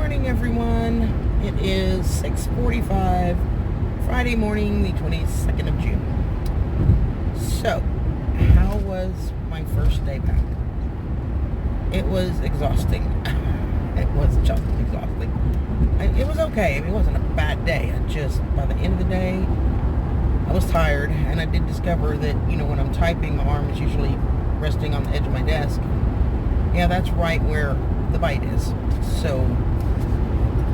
morning, everyone. It is 6:45, Friday morning, the 22nd of June. So, how was my first day back? It was exhausting. It was just exhausting. It was okay. I mean, it wasn't a bad day. By the end of the day, I was tired, and I did discover that, when I'm typing, my arm is usually resting on the edge of my desk. Yeah, that's right where the bite is. So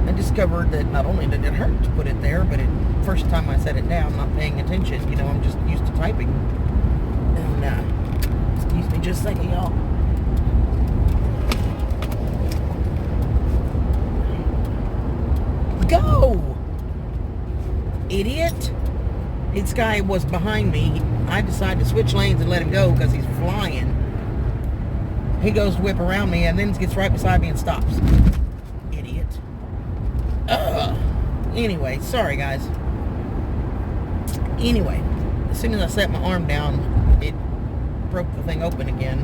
I discovered that not only did it hurt to put it there, but first time I set it down, not paying attention, I'm just used to typing. And excuse me just a second, y'all. Go! Idiot! This guy was behind me. I decided to switch lanes and let him go because he's flying. He goes to whip around me and then gets right beside me and stops. Idiot. Ugh. Anyway, sorry guys. Anyway, as soon as I set my arm down, it broke the thing open again.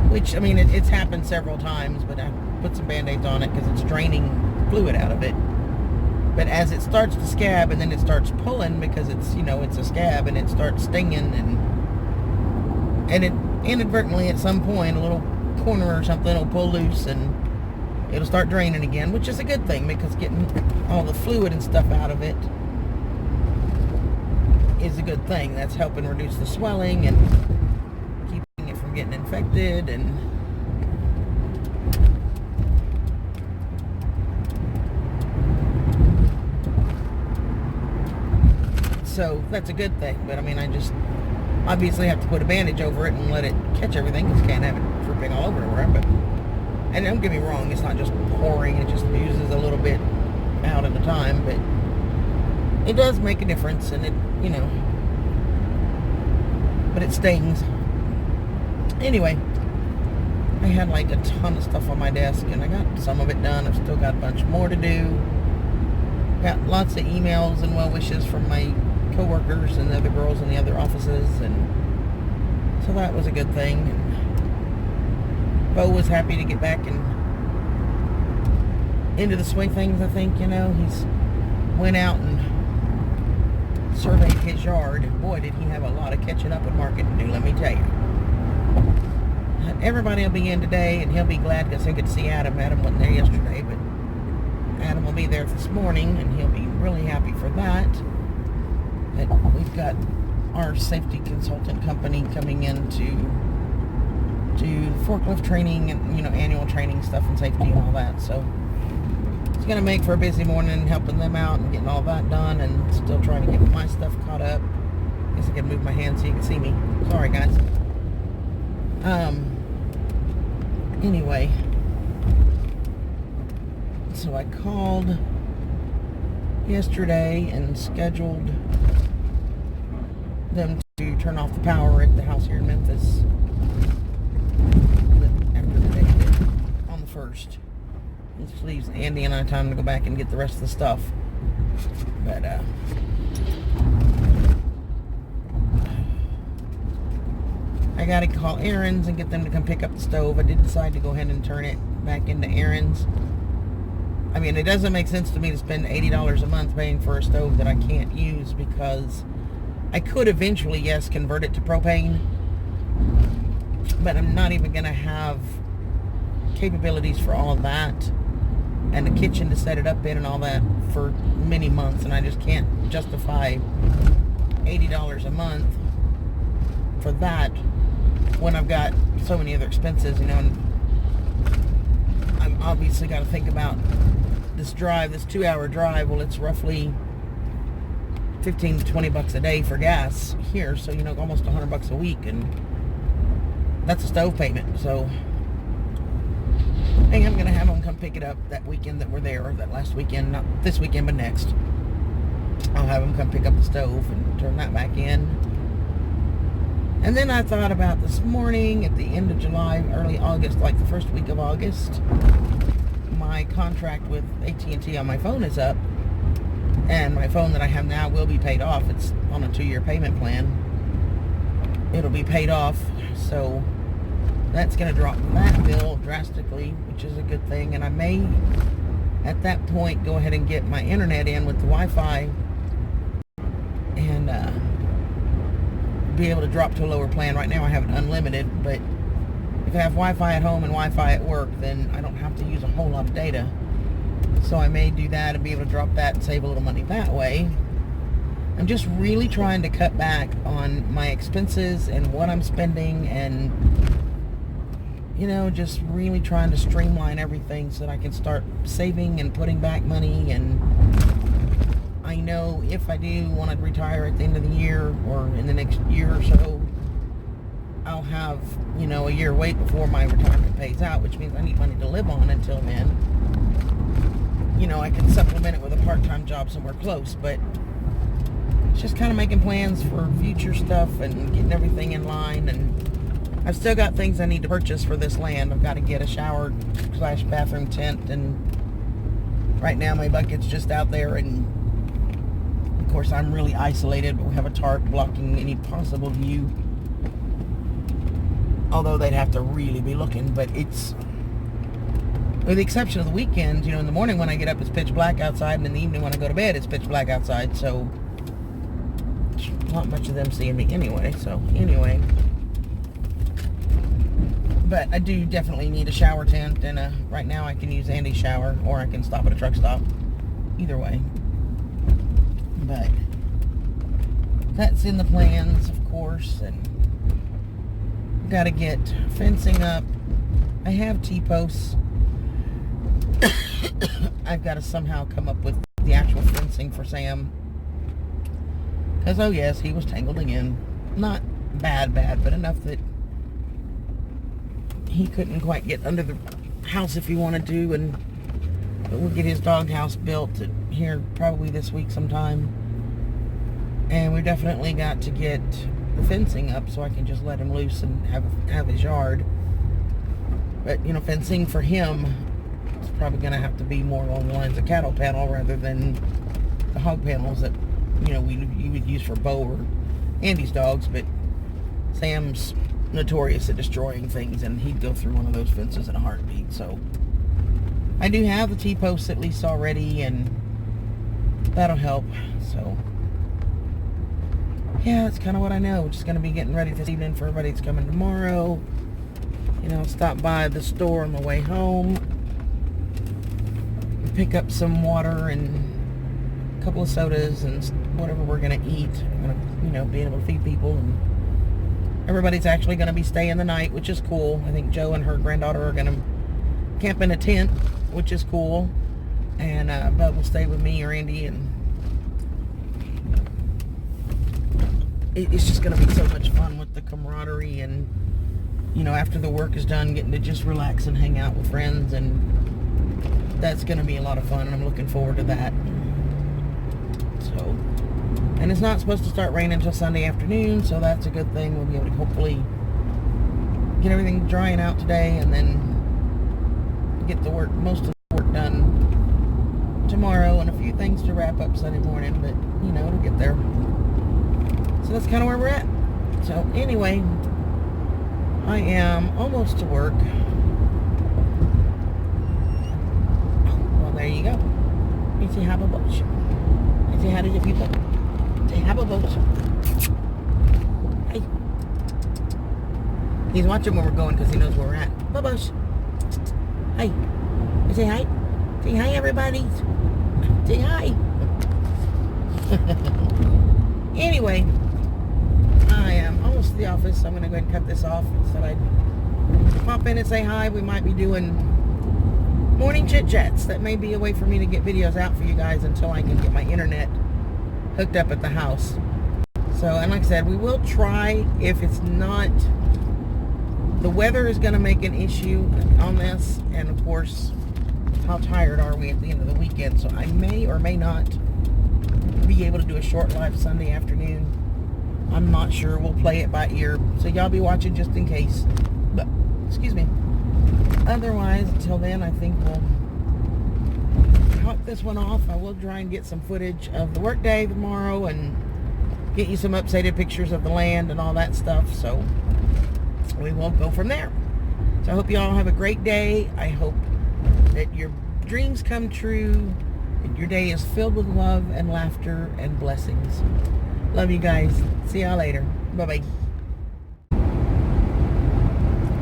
Which, I mean, it's happened several times, but I put some Band-Aids on it because it's draining fluid out of it. But as it starts to scab and then it starts pulling because it's, it's a scab and it starts stinging and it inadvertently at some point a little corner or something will pull loose and it'll start draining again, which is a good thing because getting all the fluid and stuff out of it is a good thing. That's helping reduce the swelling and keeping it from getting infected. And so that's a good thing. But I mean, I just obviously have to put a bandage over it and let it catch everything because you can't have it dripping all over everywhere. And don't get me wrong, it's not just pouring, it just oozes a little bit out at a time, but it does make a difference, and it, but it stings. Anyway, I had like a ton of stuff on my desk and I got some of it done. I've still got a bunch more to do. Got lots of emails and well wishes from my co-workers and the other girls in the other offices, and so that was a good thing. And Bo was happy to get back and into the swing of things. I think he's went out and surveyed his yard, and boy did he have a lot of catching up with market to do, let me tell you. Everybody will be in today, and he'll be glad because he'll get to see Adam. Adam wasn't there yesterday, but Adam will be there this morning, and he'll be really happy for that. But we've got our safety consultant company coming in to do forklift training and, annual training stuff and safety and all that. So it's going to make for a busy morning helping them out and getting all that done and still trying to get my stuff caught up. I guess I can move my hand so you can see me. Sorry, guys. Anyway, so I called yesterday and scheduled them to turn off the power at the house here in Memphis after the day on the 1st. This leaves Andy and I time to go back and get the rest of the stuff. But I gotta call Aaron's and get them to come pick up the stove. I did decide to go ahead and turn it back into Aaron's. I mean, it doesn't make sense to me to spend $80 a month paying for a stove that I can't use, because I could eventually, yes, convert it to propane, but I'm not even going to have capabilities for all of that and a kitchen to set it up in and all that for many months, and I just can't justify $80 a month for that when I've got so many other expenses, and I've obviously got to think about this 2-hour drive. Well, it's roughly 15 to 20 bucks a day for gas here, so almost 100 bucks a week, and that's a stove payment. So I think I'm gonna have them come pick it up that weekend that we're there, or that last weekend, not this weekend but next. I'll have them come pick up the stove and turn that back in. And then I thought about this morning, at the end of July, early August, like the first week of August, my contract with AT&T on my phone is up, and my phone that I have now will be paid off. It's on a 2-year payment plan. It'll be paid off, so that's going to drop that bill drastically, which is a good thing. And I may at that point, go ahead and get my internet in with the Wi-Fi and be able to drop to a lower plan. Right now I have it unlimited, but if I have Wi-Fi at home and Wi-Fi at work, then I don't have to use a whole lot of data. So I may do that and be able to drop that and save a little money that way. I'm just really trying to cut back on my expenses and what I'm spending, and just really trying to streamline everything so that I can start saving and putting back money. And I know if I do want to retire at the end of the year or in the next year or so, I'll have, a year wait before my retirement pays out, which means I need money to live on until then. I can supplement it with a part-time job somewhere close, but it's just kind of making plans for future stuff and getting everything in line. And I've still got things I need to purchase for this land. I've got to get a shower/bathroom tent, and right now my bucket's just out there, and of course I'm really isolated, but we have a tarp blocking any possible view. Although they'd have to really be looking, but it's, with the exception of the weekends, in the morning when I get up it's pitch black outside, and in the evening when I go to bed it's pitch black outside, so not much of them seeing me anyway. But I do definitely need a shower tent, and right now I can use Andy's shower, or I can stop at a truck stop. Either way. But that's in the plans, of course, and got to get fencing up. I have T-posts. I've got to somehow come up with the actual fencing for Sam. Because, oh yes, he was tangled again. Not bad, but enough that he couldn't quite get under the house if he wanted to. But we'll get his doghouse built here probably this week sometime. And we definitely got to get the fencing up so I can just let him loose and have his yard. But, fencing for him is probably going to have to be more along the lines of cattle panel rather than the hog panels that, you would use for Bo or Andy's dogs. But Sam's notorious at destroying things, and he'd go through one of those fences in a heartbeat. So I do have the T-posts at least already, and that'll help. So yeah, that's kind of what I know. We're just going to be getting ready this evening for everybody that's coming tomorrow. Stop by the store on the way home, pick up some water and a couple of sodas and whatever we're going to eat. I'm going to, be able to feed people, and everybody's actually going to be staying the night, which is cool. I think Joe and her granddaughter are going to camp in a tent, which is cool. And Bub will stay with me or Andy, and it's just going to be so much fun with the camaraderie, and after the work is done, getting to just relax and hang out with friends, and that's going to be a lot of fun, and I'm looking forward to that. So, and it's not supposed to start raining until Sunday afternoon, so that's a good thing. We'll be able to hopefully get everything drying out today, and then get most of the work done tomorrow, and a few things to wrap up Sunday morning, but it'll get there. So that's kind of where we're at. So anyway, I am almost to work. Well, there you go. You say hi, Bubbles. You say hi to the people. Say hi, Bubbles. Hey. He's watching where we're going because he knows where we're at. Bubbles. Hey. You say hi. Say hi, everybody. Say hi. Anyway, I am almost to the office, so I'm going to go ahead and cut this off. So I pop in and say hi. We might be doing morning chit-chats. That may be a way for me to get videos out for you guys until I can get my internet hooked up at the house. So, and like I said, we will try. If it's not, the weather is going to make an issue on this, and of course, how tired are we at the end of the weekend? So I may or may not be able to do a short live Sunday afternoon. I'm not sure. We'll play it by ear, so y'all be watching just in case. But excuse me. Otherwise, until then, I think we'll cut this one off. I will try and get some footage of the workday tomorrow and get you some updated pictures of the land and all that stuff. So we will go from there. So I hope you all have a great day. I hope that you're dreams come true, and your day is filled with love and laughter and blessings. Love you guys. See y'all later. Bye-bye.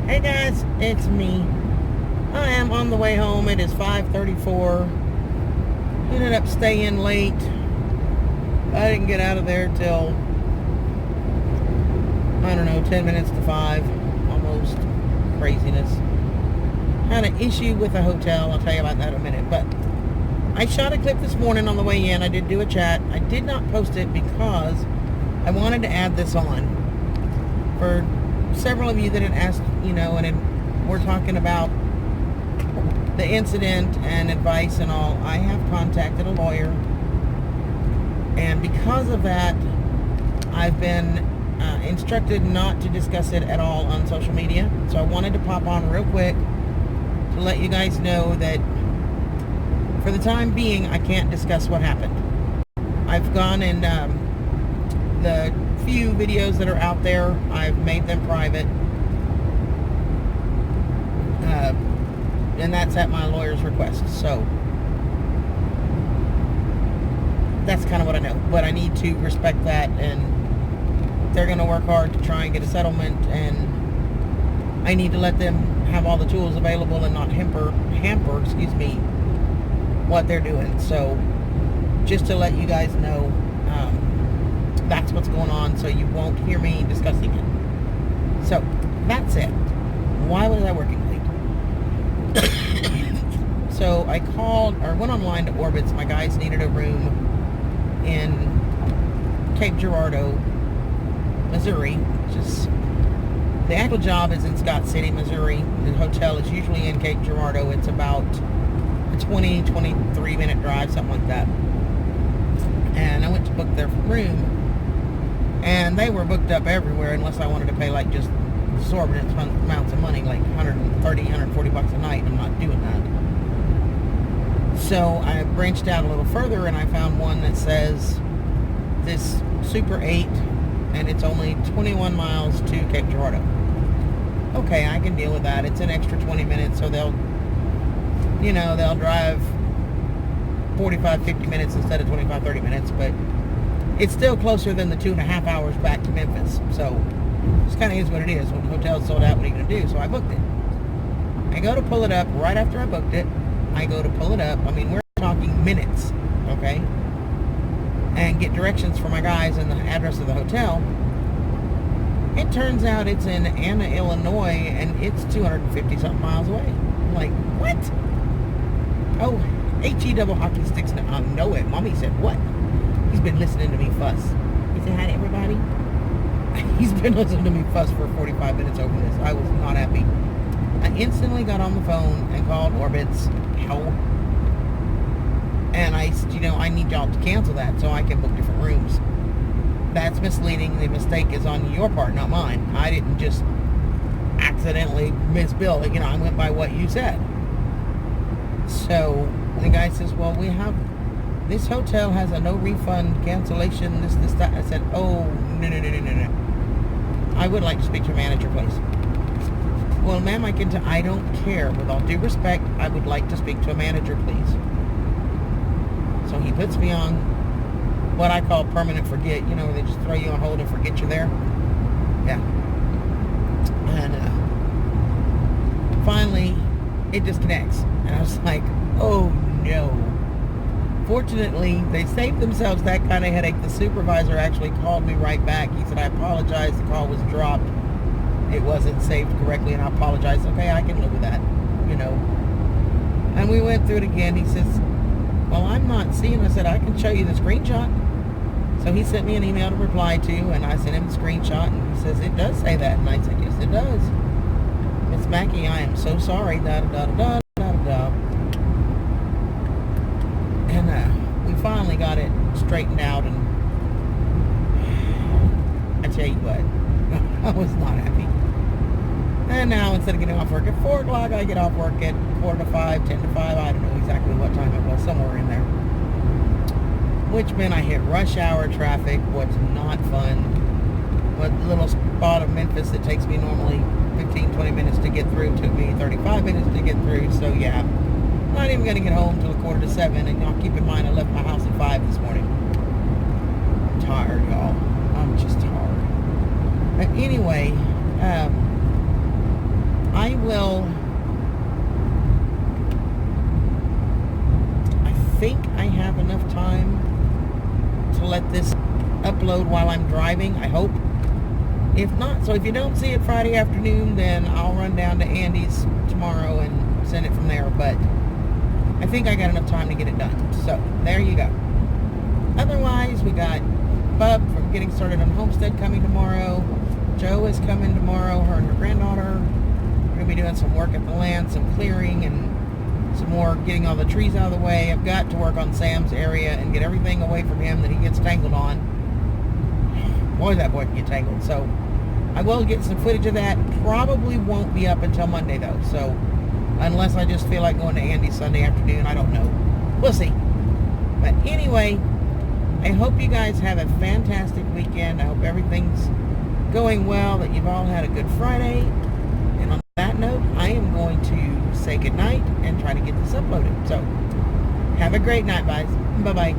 Hey guys, it's me. I am on the way home. It is 5:34. Ended up staying late. I didn't get out of there till, I don't know, 10 minutes to 5. Almost. Craziness. Had an issue with a hotel. I'll tell you about that in a minute. But I shot a clip this morning on the way in. I did do a chat. I did not post it because I wanted to add this on. For several of you that had asked, and we're talking about the incident and advice and all, I have contacted a lawyer. And because of that, I've been instructed not to discuss it at all on social media. So I wanted to pop on real quick to let you guys know that for the time being, I can't discuss what happened. I've gone and the few videos that are out there, I've made them private. And that's at my lawyer's request. So that's kind of what I know. But I need to respect that, and they're going to work hard to try and get a settlement, and I need to let them have all the tools available and not hamper, what they're doing. So just to let you guys know, that's what's going on, so you won't hear me discussing it. So that's it. Why was I working late? So I went online to Orbitz. My guys needed a room in Cape Girardeau, Missouri. The actual job is in Scott City, Missouri. The hotel is usually in Cape Girardeau. It's about a 23 minute drive, something like that. And I went to book their room, and they were booked up everywhere unless I wanted to pay like just exorbitant amounts of money, like $130, $140 a night. I'm not doing that. So I branched out a little further, and I found one that says this Super 8, and it's only 21 miles to Cape Girardeau. Okay, I can deal with that. It's an extra 20 minutes, so they'll drive 45, 50 minutes instead of 25, 30 minutes, but it's still closer than the 2.5 hours back to Memphis. So this kind of is what it is. When the hotel's sold out, what are you going to do? So I booked it. I go to pull it up right after I booked it. I go to pull it up. I mean, we're talking minutes, okay? And get directions for my guys and the address of the hotel. It turns out it's in Anna, Illinois, and it's 250-something miles away. I'm like, what? Oh, H-E double hockey sticks. I know it. Mommy said, what? He's been listening to me fuss. He said hi to everybody. He's been listening to me fuss for 45 minutes over this. I was not happy. I instantly got on the phone and called Orbitz. And I said, I need y'all to cancel that so I can book different rooms. That's misleading. The mistake is on your part, not mine. I didn't just accidentally misbill it. I went by what you said. So the guy says, well, this hotel has a no refund cancellation, this, that. I said, oh, no. I would like to speak to a manager, please. Well, ma'am, I don't care. With all due respect, I would like to speak to a manager, please. So he puts me on what I call permanent forget. Where they just throw you on hold and forget you're there. Yeah. And finally, it disconnects. And I was like, oh, no. Fortunately, they saved themselves that kind of headache. The supervisor actually called me right back. He said, I apologize. The call was dropped. It wasn't saved correctly, and I apologize. Okay, I can live with that, And we went through it again. He says, well, I'm not seeing. I said, I can show you the screenshot. So he sent me an email to reply to, and I sent him the screenshot, and he says, it does say that. And I said, yes, it does. Miss Mackey, I am so sorry. Da-da-da-da-da. And we finally got it straightened out, and I tell you what, I was not happy. And now, instead of getting off work at 4 o'clock, I get off work at 4 to 5, 10 to 5. I don't know exactly what time it was, somewhere in there. Which meant I hit rush hour traffic, what's not fun. What little spot of Memphis that takes me normally 15, 20 minutes to get through took me 35 minutes to get through. So yeah, I'm not even going to get home till 6:45, and y'all keep in mind I left my house at 5 this morning. I'm tired, y'all. I'm just tired. But anyway, I think I have enough time to let this upload while I'm driving, I hope. If not, so if you don't see it Friday afternoon, then I'll run down to Andy's tomorrow and send it from there. But I think I got enough time to get it done. So there you go. Otherwise, we got Bub from Getting Started on Homestead coming tomorrow. Joe is coming tomorrow, her and her granddaughter. We're going to be doing some work at the land, some clearing, and some more getting all the trees out of the way. I've got to work on Sam's area and get everything away from him that he gets tangled on. Boy, that boy can get tangled. So I will get some footage of that. Probably won't be up until Monday, though. So unless I just feel like going to Andy's Sunday afternoon, I don't know. We'll see. But anyway, I hope you guys have a fantastic weekend. I hope everything's going well, that you've all had a good Friday. And on that note, I am going to say goodnight and try to get this uploaded. So have a great night, guys. Bye-bye.